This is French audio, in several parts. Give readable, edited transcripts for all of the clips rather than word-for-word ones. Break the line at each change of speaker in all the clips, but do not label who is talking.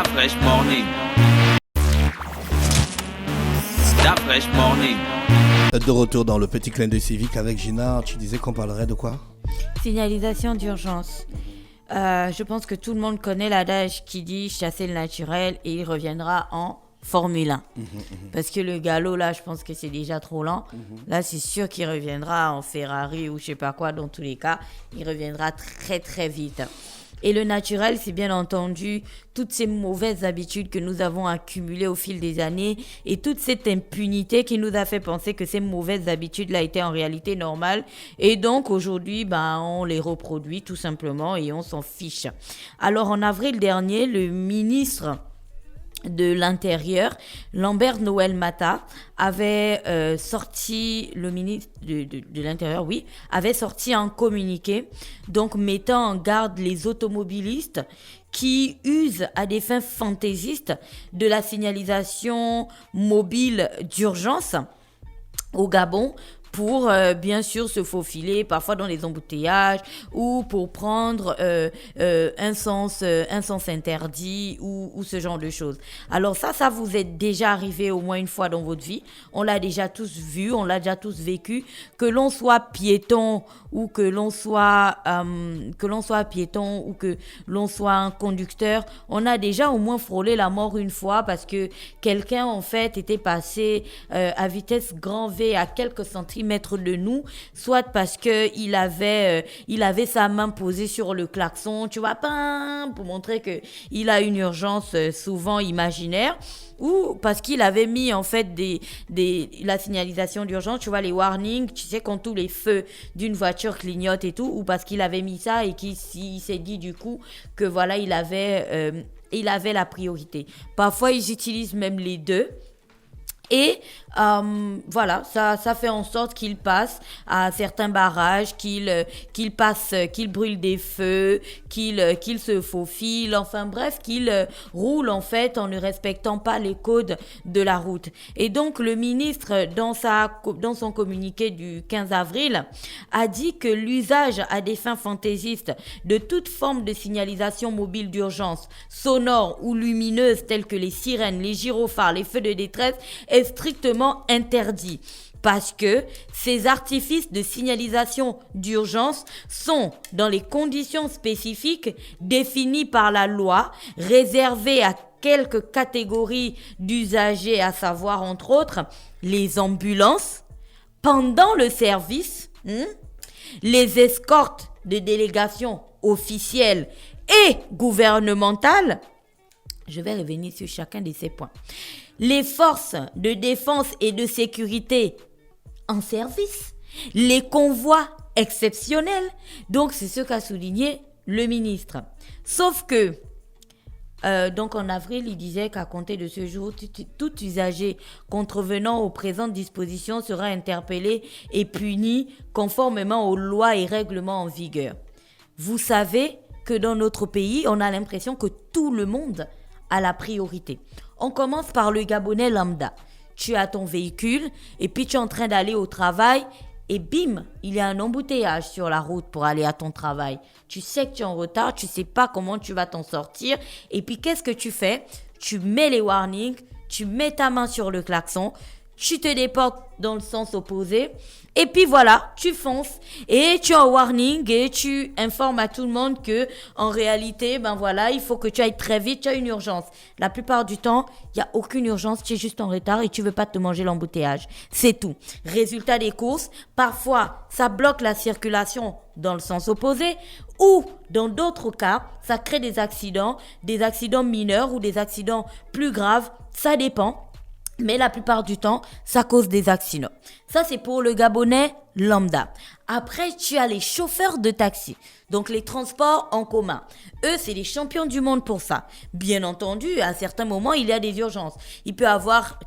Fresh Morning. Fresh Morning.
De retour dans le petit clin d'œil civique avec Gina, tu disais qu'on parlerait de quoi?
Signalisation d'urgence. Je pense que tout le monde connaît l'adage qui dit chasser le naturel et il reviendra en Formule 1. Parce que le galop, là, je pense que c'est déjà trop lent. Là, c'est sûr qu'il reviendra en Ferrari ou je sais pas quoi. Dans tous les cas, il reviendra très, très vite. Et le naturel, c'est bien entendu toutes ces mauvaises habitudes que nous avons accumulées au fil des années et toute cette impunité qui nous a fait penser que ces mauvaises habitudes-là étaient en réalité normales. Et donc, aujourd'hui, on les reproduit tout simplement et on s'en fiche. Alors, en avril dernier, le ministre de l'Intérieur, Lambert Noël Mata, avait sorti, le ministre de l'Intérieur, oui, avait sorti un communiqué, donc mettant en garde les automobilistes qui usent à des fins fantaisistes de la signalisation mobile d'urgence au Gabon pour bien sûr se faufiler parfois dans les embouteillages ou pour prendre un sens interdit ou ce genre de choses. Alors ça vous est déjà arrivé au moins une fois dans votre vie. On l'a déjà tous vu, on l'a déjà tous vécu. Que l'on soit piéton ou que l'on soit piéton ou que l'on soit un conducteur, on a déjà au moins frôlé la mort une fois parce que quelqu'un en fait était passé à vitesse grand V à quelques centimètres de nous, soit parce que il avait sa main posée sur le klaxon, tu vois, pour montrer que il a une urgence souvent imaginaire, ou parce qu'il avait mis en fait la signalisation d'urgence, tu vois, les warnings, tu sais, quand tous les feux d'une voiture clignotent et tout, ou parce qu'il avait mis ça et qu'il s'est dit du coup que voilà, il avait la priorité. Parfois, ils utilisent même les deux. Et voilà, ça fait en sorte qu'il passe à certains barrages, qu'il brûle des feux, qu'il se faufile, enfin bref, qu'il roule en fait en ne respectant pas les codes de la route. Et donc le ministre, dans son communiqué du 15 avril, a dit que l'usage à des fins fantaisistes de toute forme de signalisation mobile d'urgence, sonore ou lumineuse telles que les sirènes, les gyrophares, les feux de détresse est strictement interdit parce que ces artifices de signalisation d'urgence sont dans les conditions spécifiques définies par la loi, réservées à quelques catégories d'usagers, à savoir entre autres les ambulances, pendant le service, les escortes de délégations officielles et gouvernementales. Je vais revenir sur chacun de ces points. Les forces de défense et de sécurité en service, les convois exceptionnels. Donc, c'est ce qu'a souligné le ministre. Sauf que, donc en avril, il disait qu'à compter de ce jour, tout usager contrevenant aux présentes dispositions sera interpellé et puni conformément aux lois et règlements en vigueur. Vous savez que dans notre pays, on a l'impression que tout le monde a la priorité. On commence par le Gabonais lambda. Tu as ton véhicule et puis tu es en train d'aller au travail et bim, il y a un embouteillage sur la route pour aller à ton travail. Tu sais que tu es en retard, tu sais pas comment tu vas t'en sortir et puis qu'est-ce que tu fais? Tu mets les warnings, tu mets ta main sur le klaxon, tu te déportes dans le sens opposé et puis voilà, tu fonces et tu as un warning et tu informes à tout le monde que en réalité, voilà, il faut que tu ailles très vite, tu as une urgence. La plupart du temps, il n'y a aucune urgence, tu es juste en retard et tu veux pas te manger l'embouteillage. C'est tout. Résultat des courses, parfois, ça bloque la circulation dans le sens opposé ou dans d'autres cas, ça crée des accidents mineurs ou des accidents plus graves, ça dépend. Mais la plupart du temps, ça cause des accidents. Ça, c'est pour le Gabonais lambda. Après, tu as les chauffeurs de taxi. Donc, les transports en commun. Eux, c'est les champions du monde pour ça. Bien entendu, à certains moments, il y a des urgences. Il peut avoir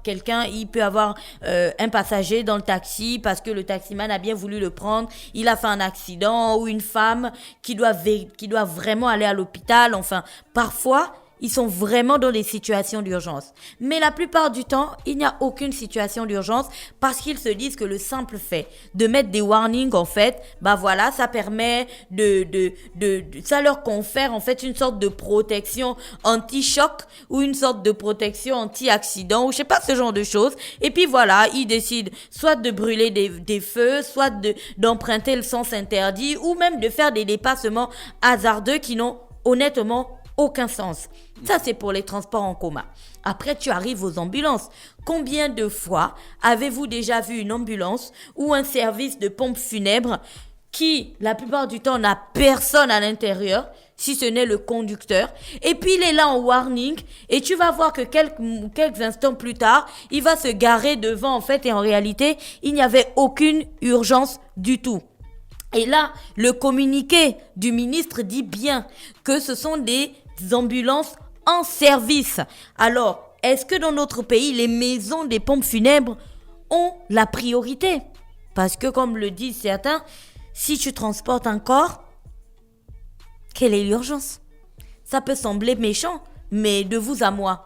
un passager dans le taxi parce que le taximan a bien voulu le prendre. Il a fait un accident ou une femme qui doit vraiment aller à l'hôpital. Enfin, parfois, ils sont vraiment dans des situations d'urgence. Mais la plupart du temps, il n'y a aucune situation d'urgence parce qu'ils se disent que le simple fait de mettre des warnings, en fait, voilà, ça permet ça leur confère, en fait, une sorte de protection anti-choc ou une sorte de protection anti-accident ou je sais pas, ce genre de choses. Et puis voilà, ils décident soit de brûler des feux, soit d'emprunter le sens interdit ou même de faire des dépassements hasardeux qui n'ont honnêtement aucun sens. Ça, c'est pour les transports en commun. Après, tu arrives aux ambulances. Combien de fois avez-vous déjà vu une ambulance ou un service de pompe funèbre qui, la plupart du temps, n'a personne à l'intérieur, si ce n'est le conducteur, et puis il est là en warning, et tu vas voir que quelques instants plus tard, il va se garer devant, en fait, et en réalité, il n'y avait aucune urgence du tout. Et là, le communiqué du ministre dit bien que ce sont des ambulances en service. Alors, est-ce que dans notre pays, les maisons des pompes funèbres ont la priorité? Parce que, comme le disent certains, si tu transportes un corps, quelle est l'urgence? Ça peut sembler méchant, mais de vous à moi,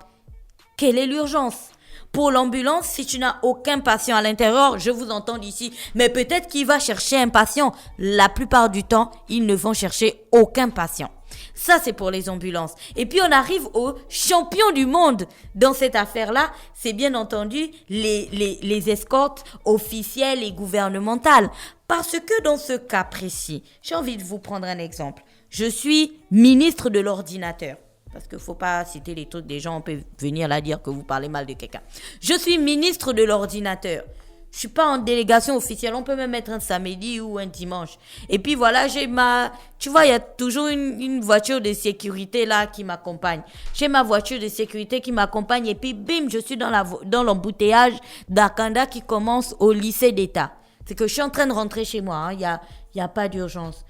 quelle est l'urgence? Pour l'ambulance, si tu n'as aucun patient à l'intérieur, je vous entends d'ici, mais peut-être qu'il va chercher un patient. La plupart du temps, ils ne vont chercher aucun patient. Ça, c'est pour les ambulances. Et puis, on arrive aux champions du monde dans cette affaire-là. C'est bien entendu les escortes officielles et gouvernementales. Parce que dans ce cas précis, j'ai envie de vous prendre un exemple. Je suis ministre de l'ordinateur. Parce qu'il ne faut pas citer les trucs des gens, on peut venir là dire que vous parlez mal de quelqu'un. Je suis ministre de l'ordinateur. Je ne suis pas en délégation officielle, on peut même mettre un samedi ou un dimanche. Et puis voilà, tu vois, il y a toujours une voiture de sécurité là qui m'accompagne. J'ai ma voiture de sécurité qui m'accompagne et puis bim, je suis dans l'embouteillage d'Akanda qui commence au lycée d'État. C'est que je suis en train de rentrer chez moi, il y a pas d'urgence.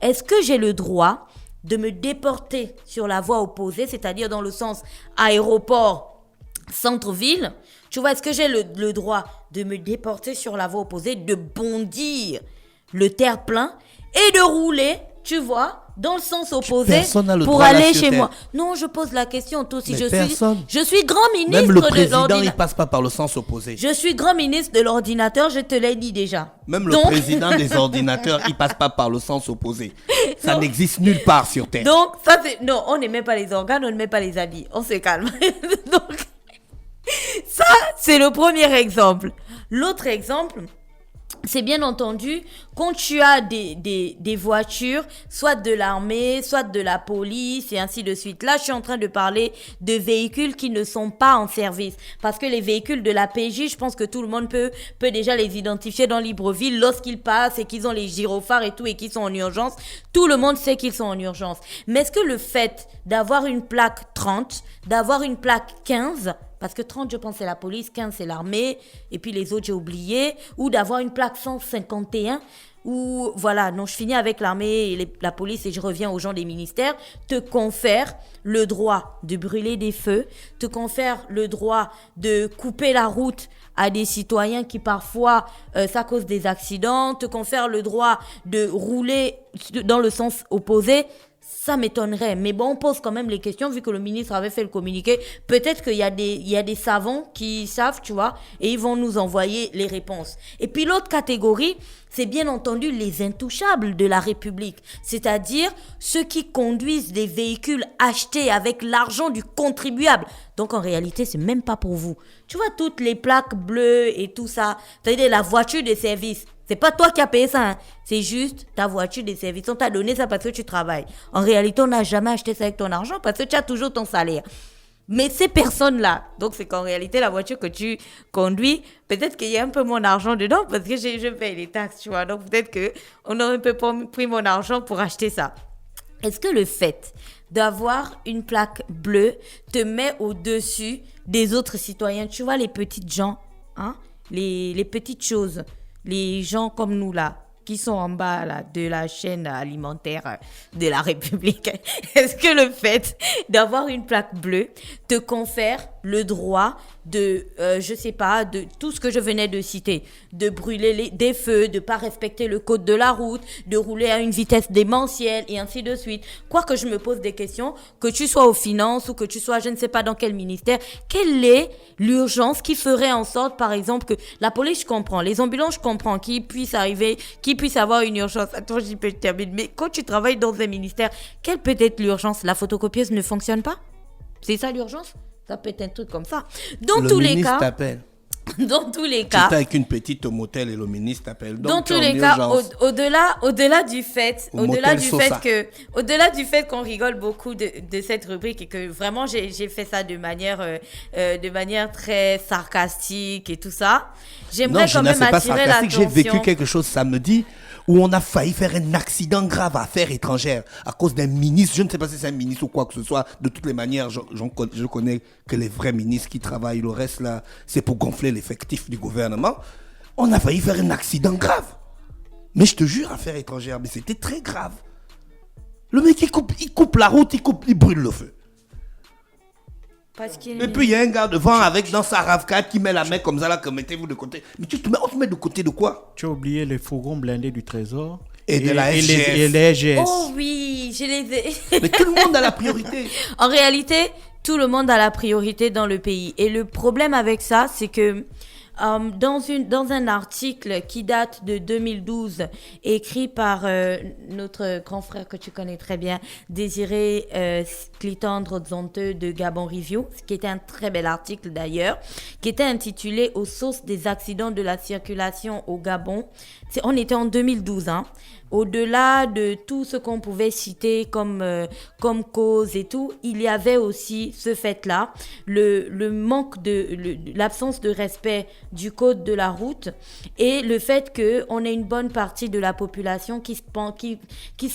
Est-ce que j'ai le droit de me déporter sur la voie opposée, c'est-à-dire dans le sens aéroport, centre-ville? Tu vois, est-ce que j'ai le droit de me déporter sur la voie opposée, de bondir le terre-plein et de rouler, tu vois, dans le sens opposé pour aller chez moi? Non, je pose la question, toi aussi. Je suis grand ministre
Même le président,
de l'ordinateur.
il passe pas par le sens opposé.
Je suis grand ministre de l'ordinateur, je te l'ai dit déjà.
Même le président des ordinateurs, il passe pas par le sens opposé. Ça n'existe nulle part sur Terre.
Donc, ça c'est... Non, on n'aimait pas les organes, on n'aimait pas les habits. On se calme. Donc, ça, c'est le premier exemple. L'autre exemple, c'est bien entendu quand tu as des voitures, soit de l'armée, soit de la police et ainsi de suite. Là, je suis en train de parler de véhicules qui ne sont pas en service. Parce que les véhicules de la PJ, je pense que tout le monde peut déjà les identifier dans Libreville lorsqu'ils passent et qu'ils ont les gyrophares et tout et qu'ils sont en urgence. Tout le monde sait qu'ils sont en urgence. Mais est-ce que le fait d'avoir une plaque 30, d'avoir une plaque 15... Parce que 30, je pense, c'est la police, 15, c'est l'armée, et puis les autres, j'ai oublié. Ou d'avoir une plaque 151, ou voilà, non, je finis avec l'armée et la police et je reviens aux gens des ministères, te confère le droit de brûler des feux, te confère le droit de couper la route à des citoyens qui parfois, ça cause des accidents, te confère le droit de rouler dans le sens opposé. Ça m'étonnerait, mais bon, on pose quand même les questions, vu que le ministre avait fait le communiqué. Peut-être qu'il y a des savants qui savent, tu vois, et ils vont nous envoyer les réponses. Et puis l'autre catégorie, c'est bien entendu les intouchables de la République, c'est-à-dire ceux qui conduisent des véhicules achetés avec l'argent du contribuable. Donc en réalité, c'est même pas pour vous. Tu vois, toutes les plaques bleues et tout ça, c'est-à-dire la voiture de service. C'est pas toi qui as payé ça, hein. C'est juste ta voiture de service. On t'a donné ça parce que tu travailles. En réalité, on n'a jamais acheté ça avec ton argent parce que tu as toujours ton salaire. Mais ces personnes-là, donc c'est qu'en réalité, la voiture que tu conduis, peut-être qu'il y a un peu mon argent dedans parce que je paye les taxes, tu vois. Donc peut-être qu'on aurait un peu pris mon argent pour acheter ça. Est-ce que le fait d'avoir une plaque bleue te met au-dessus des autres citoyens? Tu vois, les petites gens, hein, les petites choses. Les gens comme nous là, qui sont en bas là, de la chaîne alimentaire de la République, est-ce que le fait d'avoir une plaque bleue te confère le droit je sais pas, de tout ce que je venais de citer, de brûler des feux, de pas respecter le code de la route, de rouler à une vitesse démentielle et ainsi de suite. Quoique je me pose des questions, que tu sois aux finances ou que tu sois je ne sais pas dans quel ministère, quelle est l'urgence qui ferait en sorte, par exemple, que la police, je comprends, les ambulances, je comprends, qu'ils puissent avoir une urgence. Attends, je termine. Mais quand tu travailles dans un ministère, quelle peut être l'urgence? La photocopieuse ne fonctionne pas? C'est ça l'urgence? Ça peut être un truc comme ça.
Le ministre t'appelle.
Dans tous les
Tu
cas,
es avec une petite au motel et le ministre t'appelle.
dans tous les cas, au-delà du fait qu'on rigole beaucoup de cette rubrique et que vraiment j'ai fait ça de manière très sarcastique et tout ça, j'aimerais quand même attirer l'attention.
J'ai vécu quelque chose samedi où on a failli faire un accident grave à Affaires étrangères à cause d'un ministre. Je ne sais pas si c'est un ministre ou quoi que ce soit. De toutes les manières, je connais que les vrais ministres qui travaillent. Le reste, là, c'est pour gonfler l'effectif du gouvernement. On a failli faire un accident grave. Mais je te jure, Affaires étrangères, mais c'était très grave. Le mec, il coupe la route, il brûle le feu. Et puis il y a un gars devant avec dans sa RAV4 qui met la main comme ça là, comme mettez-vous de côté. Mais on te met de côté de quoi?
Tu as oublié les fourgons blindés du Trésor
et de la SGS.
Et les SGS.
Oh oui, je les ai.
Mais tout le monde a la priorité.
En réalité, tout le monde a la priorité dans le pays. Et le problème avec ça, c'est que dans un article qui date de 2012, écrit par notre grand frère que tu connais très bien, Désiré Clitandre Zonteux de Gabon Review, qui était un très bel article d'ailleurs, qui était intitulé « Aux sources des accidents de la circulation au Gabon ». On était en 2012, hein. Au-delà de tout ce qu'on pouvait citer comme cause et tout, il y avait aussi ce fait-là, le manque l'absence de respect du code de la route et le fait qu'on ait une bonne partie de la population qui se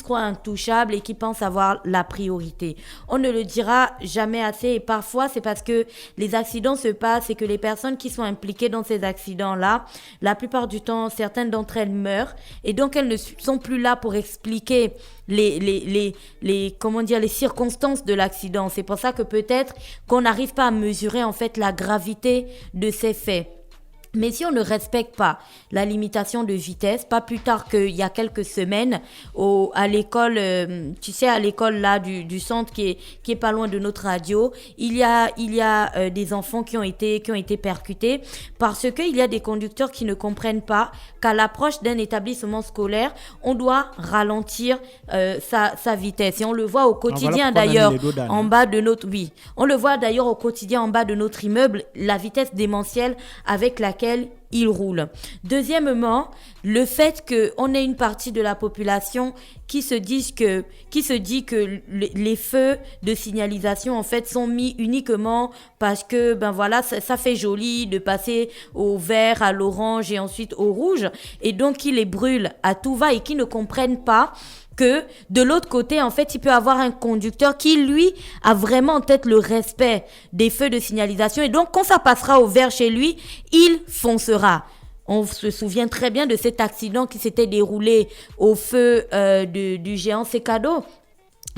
croit intouchable et qui pense avoir la priorité. On ne le dira jamais assez et parfois c'est parce que les accidents se passent et que les personnes qui sont impliquées dans ces accidents-là, la plupart du temps, certaines d'entre elles meurent et donc elles ne sont plus là pour expliquer les circonstances de l'accident. C'est pour ça que peut-être qu'on n'arrive pas à mesurer en fait la gravité de ces faits. Mais si on ne respecte pas la limitation de vitesse, pas plus tard qu'il y a quelques semaines, à l'école, à l'école là du centre qui est pas loin de notre radio, il y a des enfants qui ont été percutés parce que il y a des conducteurs qui ne comprennent pas qu'à l'approche d'un établissement scolaire, on doit ralentir sa vitesse. Et on le voit au quotidien d'ailleurs en bas de notre immeuble, la vitesse démentielle avec laquelle il roule. Deuxièmement, le fait qu'on ait une partie de la population qui se dit que les feux de signalisation en fait sont mis uniquement parce que ça fait joli de passer au vert, à l'orange et ensuite au rouge et donc qui les brûlent à tout va et qui ne comprennent pas que de l'autre côté, en fait, il peut avoir un conducteur qui, lui, a vraiment en tête le respect des feux de signalisation. Et donc, quand ça passera au vert chez lui, il foncera. On se souvient très bien de cet accident qui s'était déroulé au feu du géant Secado.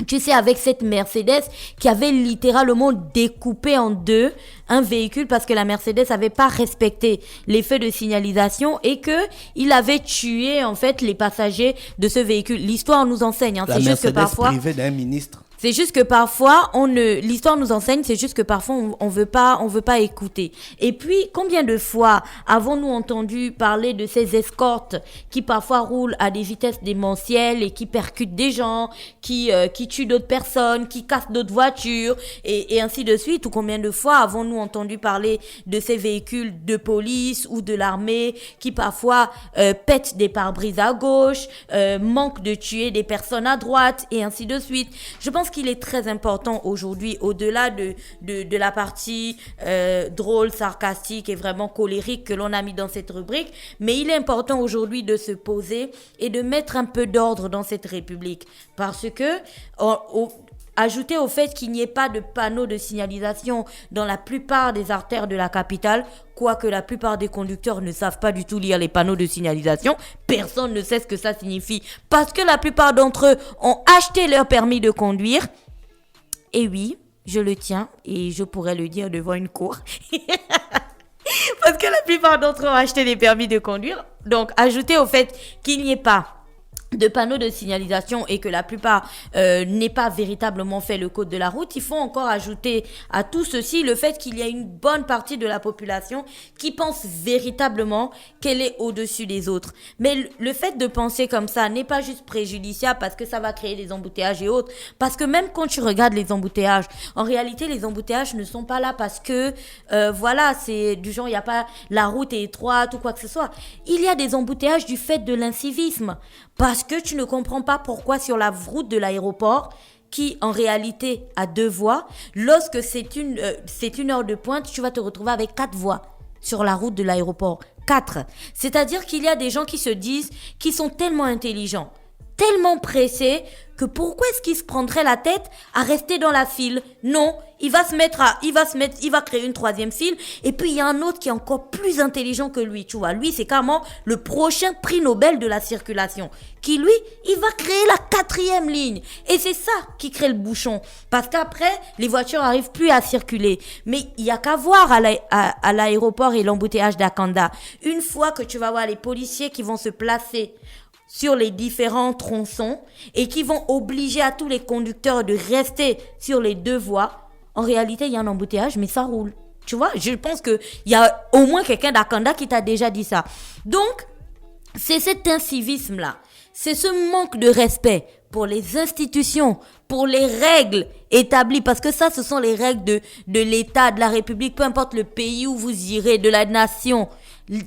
Tu sais, avec cette Mercedes qui avait littéralement découpé en deux un véhicule parce que la Mercedes avait pas respecté les feux de signalisation et que il avait tué en fait les passagers de ce véhicule. L'histoire nous enseigne, hein. C'est juste que parfois
privée d'un ministre.
C'est juste que parfois l'histoire nous enseigne, c'est juste que parfois on veut pas écouter. Et puis combien de fois avons-nous entendu parler de ces escortes qui parfois roulent à des vitesses démentielles et qui percutent des gens, qui tuent d'autres personnes, qui cassent d'autres voitures et ainsi de suite. Ou combien de fois avons-nous entendu parler de ces véhicules de police ou de l'armée qui parfois pètent des pare-brises à gauche, manquent de tuer des personnes à droite et ainsi de suite. Je pense qu'il est très important aujourd'hui, au-delà de la partie drôle, sarcastique et vraiment colérique que l'on a mis dans cette rubrique, mais il est important aujourd'hui de se poser et de mettre un peu d'ordre dans cette République. Parce que, ajouter au fait qu'il n'y ait pas de panneaux de signalisation dans la plupart des artères de la capitale, quoique la plupart des conducteurs ne savent pas du tout lire les panneaux de signalisation, personne ne sait ce que ça signifie, parce que la plupart d'entre eux ont acheté leur permis de conduire. Et oui, je le tiens et je pourrais le dire devant une cour. Parce que la plupart d'entre eux ont acheté des permis de conduire. Donc, ajouter au fait qu'il n'y ait pas de panneaux de signalisation et que la plupart n'aient pas véritablement fait le code de la route, il faut encore ajouter à tout ceci le fait qu'il y a une bonne partie de la population qui pense véritablement qu'elle est au-dessus des autres. Mais le fait de penser comme ça n'est pas juste préjudiciable parce que ça va créer des embouteillages et autres. Parce que même quand tu regardes les embouteillages, en réalité, les embouteillages ne sont pas là parce que, voilà, c'est du genre, il n'y a pas, la route est étroite ou quoi que ce soit. Il y a des embouteillages du fait de l'incivisme. Parce que tu ne comprends pas pourquoi sur la route de l'aéroport, qui en réalité a 2 voies, lorsque c'est une heure de pointe, tu vas te retrouver avec 4 voies sur la route de l'aéroport. 4. C'est-à-dire qu'il y a des gens qui se disent qu'ils sont tellement intelligents, tellement pressés, que pourquoi est-ce qu'il se prendrait la tête à rester dans la file? Non, il va créer une 3e file, et puis il y a un autre qui est encore plus intelligent que lui, tu vois. Lui, c'est carrément le prochain prix Nobel de la circulation, qui lui, il va créer la 4e ligne. Et c'est ça qui crée le bouchon. Parce qu'après, les voitures n'arrivent plus à circuler. Mais il n'y a qu'à voir à l'aéroport et l'embouteillage d'Akanda. Une fois que tu vas voir les policiers qui vont se placer sur les différents tronçons et qui vont obliger à tous les conducteurs de rester sur les 2 voies, en réalité, il y a un embouteillage, mais ça roule. Tu vois, je pense qu'il y a au moins quelqu'un d'Akanda qui t'a déjà dit ça. Donc, c'est cet incivisme-là, c'est ce manque de respect pour les institutions, pour les règles établies, parce que ça, ce sont les règles de l'État, de la République, peu importe le pays où vous irez, de la nation.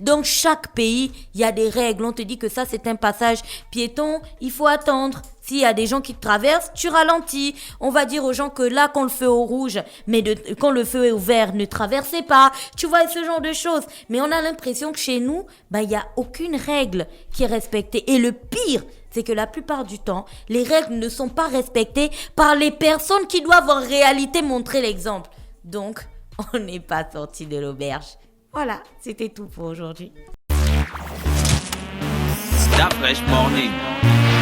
Dans chaque pays, il y a des règles. On te dit que ça, c'est un passage piéton, il faut attendre. S'il y a des gens qui te traversent, tu ralentis. On va dire aux gens que là, quand le feu est au rouge, mais quand le feu est au vert, ne traversez pas. Tu vois, ce genre de choses. Mais on a l'impression que chez nous, il n'y a aucune règle qui est respectée. Et le pire, c'est que la plupart du temps, les règles ne sont pas respectées par les personnes qui doivent en réalité montrer l'exemple. Donc, on n'est pas sorti de l'auberge. Voilà, c'était tout pour aujourd'hui.
Stop Fresh Morning.